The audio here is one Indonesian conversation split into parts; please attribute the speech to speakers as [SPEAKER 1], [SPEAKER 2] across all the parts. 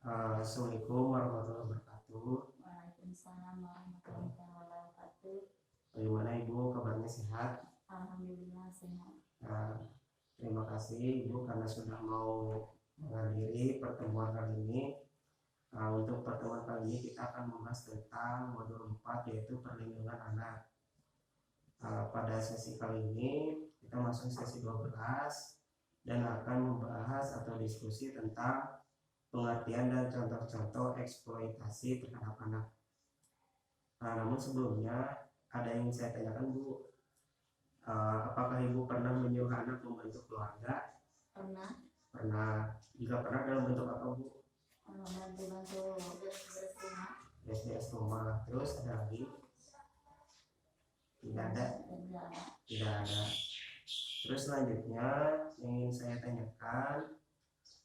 [SPEAKER 1] Assalamualaikum warahmatullahi wabarakatuh.
[SPEAKER 2] Waalaikumsalam warahmatullahi wabarakatuh.
[SPEAKER 1] Bagaimana Ibu, kabarnya sehat?
[SPEAKER 2] Alhamdulillah sehat.
[SPEAKER 1] Terima kasih Ibu karena sudah mau menghadiri pertemuan kali ini. Untuk pertemuan kali ini kita akan membahas tentang modul 4 yaitu perlindungan anak. Pada sesi kali ini kita masuk sesi 12 dan akan membahas atau diskusi tentang pengertian dan contoh-contoh eksploitasi terhadap anak. Namun sebelumnya ada yang saya tanyakan Bu, apakah Ibu pernah menyuruh anak membantu keluarga?
[SPEAKER 2] Pernah.
[SPEAKER 1] Pernah. Jika pernah, dalam bentuk apa Bu?
[SPEAKER 2] Bantu-bantu beres-beres rumah.
[SPEAKER 1] Beres-beres rumah. Terus ada lagi? Tidak ada. Tidak ada. Terus selanjutnya yang ingin saya tanyakan,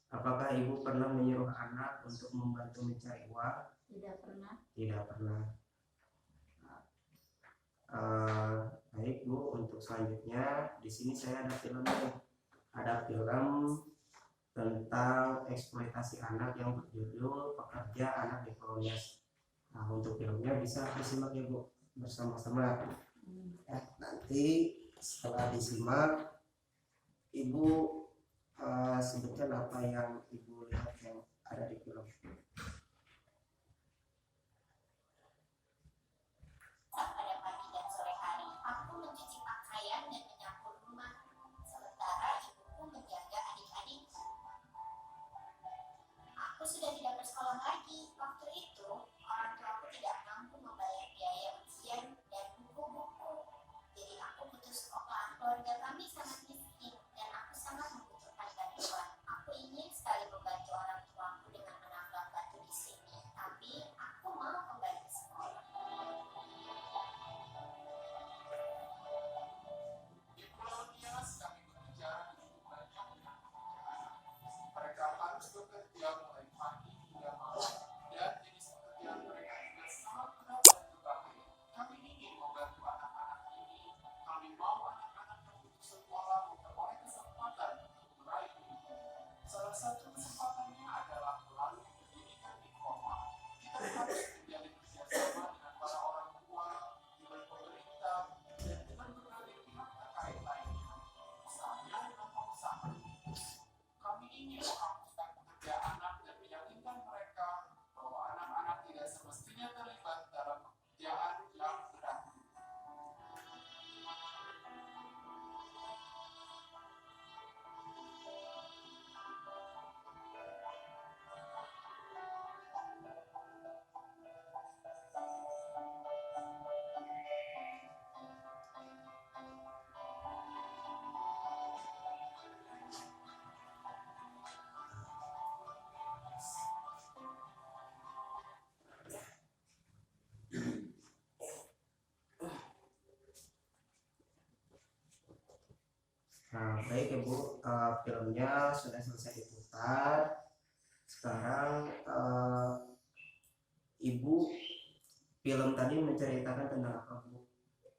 [SPEAKER 1] apakah Ibu pernah menyuruh anak untuk membantu mencari uang?
[SPEAKER 2] Tidak pernah.
[SPEAKER 1] Tidak pernah. Baik Bu, untuk selanjutnya di sini saya ada filmnya. Ada film tentang eksploitasi anak yang berjudul Pekerja Anak di Kolonial. Untuk filmnya bisa disimak ya Bu bersama-sama. Nanti setelah disimak Ibu sebutkan apa yang Ibu lihat yang ada di film.
[SPEAKER 3] Sudah tidak bersekolah lagi. Waktu itu, orang tuaku tidak mampu membayar biaya ujian dan buku-buku. Jadi aku butuh sekolah. Keluarga kami sangat miskin dan aku sangat membutuhkan bantuan. Aku ingin sekali membantu orang tuaku dengan menambang batu di sini, tapi aku mau kembali ke sekolah. Di Pulau Nias kami bekerja di banyak pekerjaan. Mereka harus bekerja mulai pagi hingga malam, dan jenis pekerjaan mereka juga sangat berat dan berbahaya. Kami ingin membantu anak-anak ini. Kami mau anak-anak yang putus sekolah memperoleh kesempatan untuk meraih mimpi. Salah satu kesempatannya adalah melalui pendidikan informal. Kita harus menjalin kerjasama dengan para orang tua, dengan pemerintah, dan dengan berbagai pihak terkait lainnya. Misalnya dengan pengusaha. Kami ingin menghapuskan pekerja anak dan meyakinkan mereka bahwa anak-anak tidak semestinya terlibat dalam pekerjaan yang berat.
[SPEAKER 1] Baik ya Bu, filmnya sudah selesai diputar. Sekarang Ibu, film tadi menceritakan tentang apa Bu?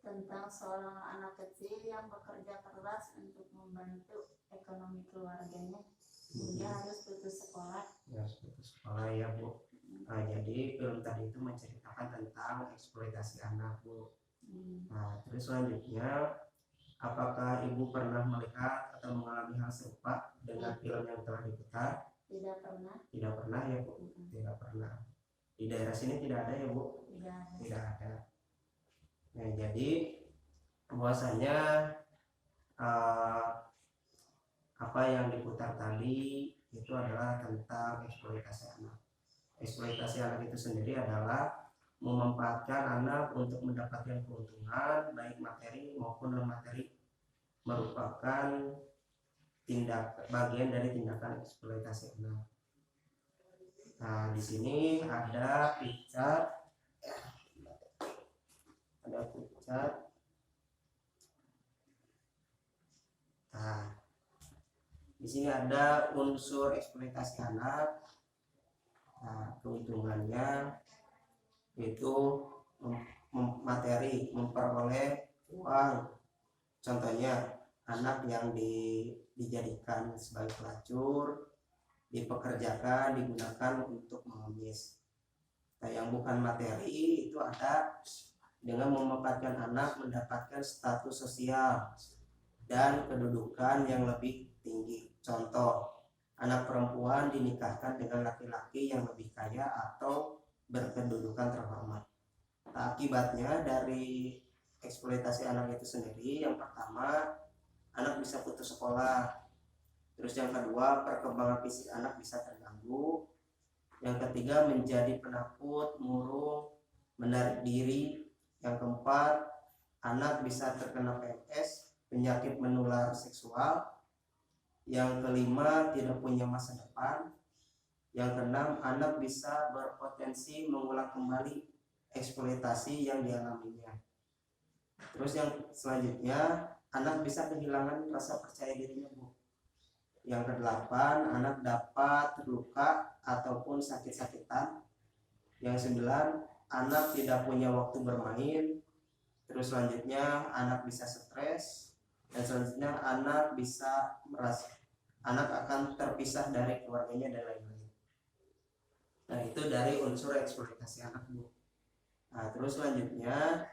[SPEAKER 2] Tentang seorang anak kecil yang bekerja keras untuk membantu ekonomi keluarganya. Dia harus putus sekolah.
[SPEAKER 1] Ya, harus putus sekolah ya Bu. Jadi film tadi itu menceritakan tentang eksploitasi anak Bu. Terus selanjutnya, apakah Ibu pernah melihat atau mengalami hal serupa dengan film yang telah diputar?
[SPEAKER 2] Tidak pernah.
[SPEAKER 1] Tidak pernah ya Bu. Tidak pernah. Di daerah sini tidak ada ya Bu? Tidak ada. Nah, jadi bahwasanya apa yang diputar tadi itu adalah tentang eksploitasi anak. Eksploitasi anak itu sendiri adalah memanfaatkan anak untuk mendapatkan keuntungan baik materi maupun non materi, merupakan bagian dari tindakan eksploitasi anak. Nah, di sini ada picture. Nah, di sini ada unsur eksploitasi anak. Nah, keuntungannya itu materi, memperoleh uang. Contohnya anak yang dijadikan sebagai pelacur, dipekerjakan, digunakan untuk mengemis. Nah, yang bukan materi itu ada dengan memanfaatkan anak mendapatkan status sosial dan kedudukan yang lebih tinggi. Contoh, anak perempuan dinikahkan dengan laki-laki yang lebih kaya atau berkedudukan terhormat. Nah, akibatnya dari eksploitasi anak itu sendiri, yang pertama, anak bisa putus sekolah. Terus yang kedua, perkembangan fisik anak bisa terganggu. Yang ketiga, menjadi penakut, murung, menarik diri. Yang keempat, anak bisa terkena PMS, penyakit menular seksual. Yang kelima, tidak punya masa depan. Yang keenam, anak bisa berpotensi mengulang kembali eksploitasi yang dialaminya. Terus yang selanjutnya, anak bisa kehilangan rasa percaya dirinya, Bu. Yang kedelapan, anak dapat terluka ataupun sakit-sakitan. Yang sembilan, anak tidak punya waktu bermain. Terus selanjutnya, anak bisa stres. Dan selanjutnya, anak bisa merasa anak akan terpisah dari keluarganya dan lain-lain. Nah, itu dari unsur eksploitasi anak, Bu. Nah, terus selanjutnya,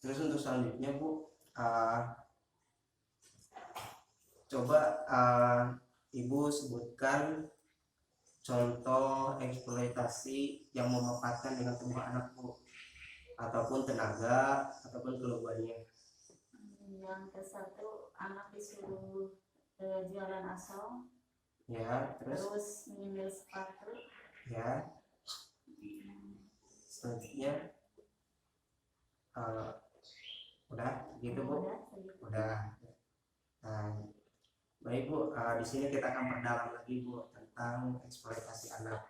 [SPEAKER 1] terus untuk selanjutnya, Bu, coba Ibu sebutkan contoh eksploitasi yang memanfaatkan dengan tubuh anak, Bu, ataupun tenaga ataupun keluarganya.
[SPEAKER 2] Yang ke-1, anak disuruh jualan asal,
[SPEAKER 1] Ya,
[SPEAKER 2] terus menyemil sepatu.
[SPEAKER 1] Ya, selanjutnya udah gitu, Bu. Udah. Nah, baik, Bu. Di sini kita akan perdalam lagi, Bu, tentang eksploitasi anak.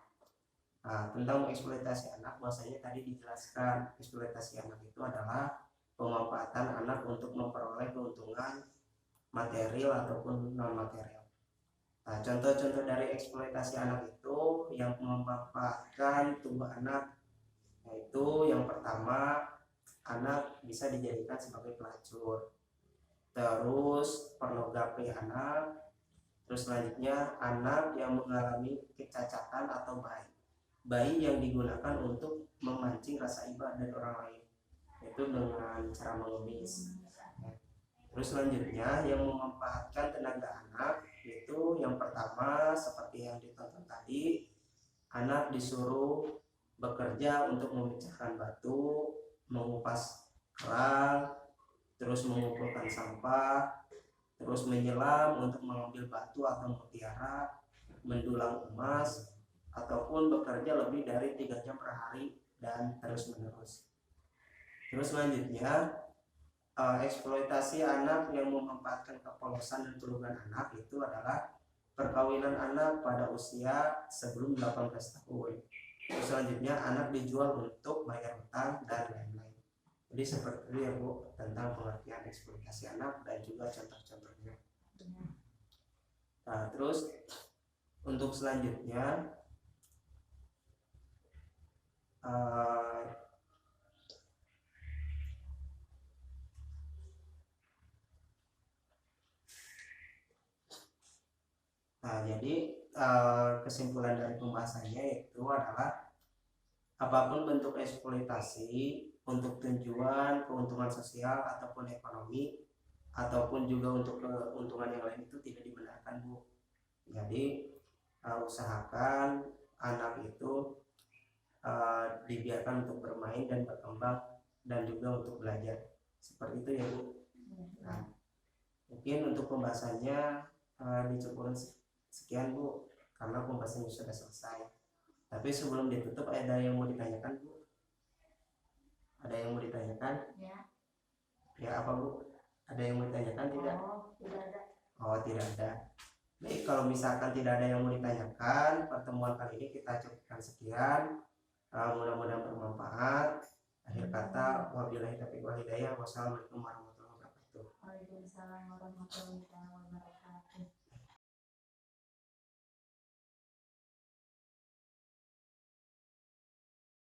[SPEAKER 1] Tentang eksploitasi anak, bahwasanya tadi dijelaskan eksploitasi anak itu adalah pemanfaatan anak untuk memperoleh keuntungan material ataupun non material. Nah, contoh-contoh dari eksploitasi anak itu yang memanfaatkan tubuh anak, yaitu yang pertama, anak bisa dijadikan sebagai pelacur. Terus pornografi anak. Terus selanjutnya, anak yang mengalami kecacatan atau bayi yang digunakan untuk memancing rasa iba dari orang lain, yaitu dengan cara mengemis. Terus selanjutnya, yang memanfaatkan tenaga anak itu yang pertama, seperti yang ditonton tadi, anak disuruh bekerja untuk memecahkan batu, mengupas kerang, terus mengumpulkan sampah, terus menyelam untuk mengambil batu atau mutiara, mendulang emas, ataupun bekerja lebih dari 3 jam per hari dan terus menerus. Terus selanjutnya, eksploitasi anak yang memanfaatkan kepolosan dan kelurugan anak itu adalah perkawinan anak pada usia sebelum 18 tahun. Terus selanjutnya, anak dijual untuk bayar hutang dan lain-lain. Jadi seperti itu ya, Bu, tentang pengertian eksploitasi anak dan juga contoh-contohnya. Nah, terus untuk selanjutnya, jadi kesimpulan dari pembahasannya itu adalah apapun bentuk eksploitasi untuk tujuan keuntungan sosial ataupun ekonomi ataupun juga untuk keuntungan yang lain itu tidak dibenarkan, Bu. Jadi usahakan anak itu dibiarkan untuk bermain dan berkembang dan juga untuk belajar. Seperti itu ya, Bu. Nah, mungkin untuk pembahasannya dicukupkan sekian, Bu, karena pembahasannya sudah selesai. Tapi sebelum ditutup, ada yang mau ditanyakan, Bu? Ada yang mau ditanyakan?
[SPEAKER 2] Ya.
[SPEAKER 1] Ya, apa, Bu? Ada yang mau ditanyakan? Tidak?
[SPEAKER 2] Tidak ada.
[SPEAKER 1] Tidak ada. Baik, kalau misalkan tidak ada yang mau ditanyakan, pertemuan kali ini kita cukupkan sekian. Mudah-mudahan bermanfaat. Akhir kata, wabillahi taufiq wal hidayah. Wassalamualaikum warahmatullahi wabarakatuh.
[SPEAKER 2] Waalaikumsalam warahmatullahi wabarakatuh.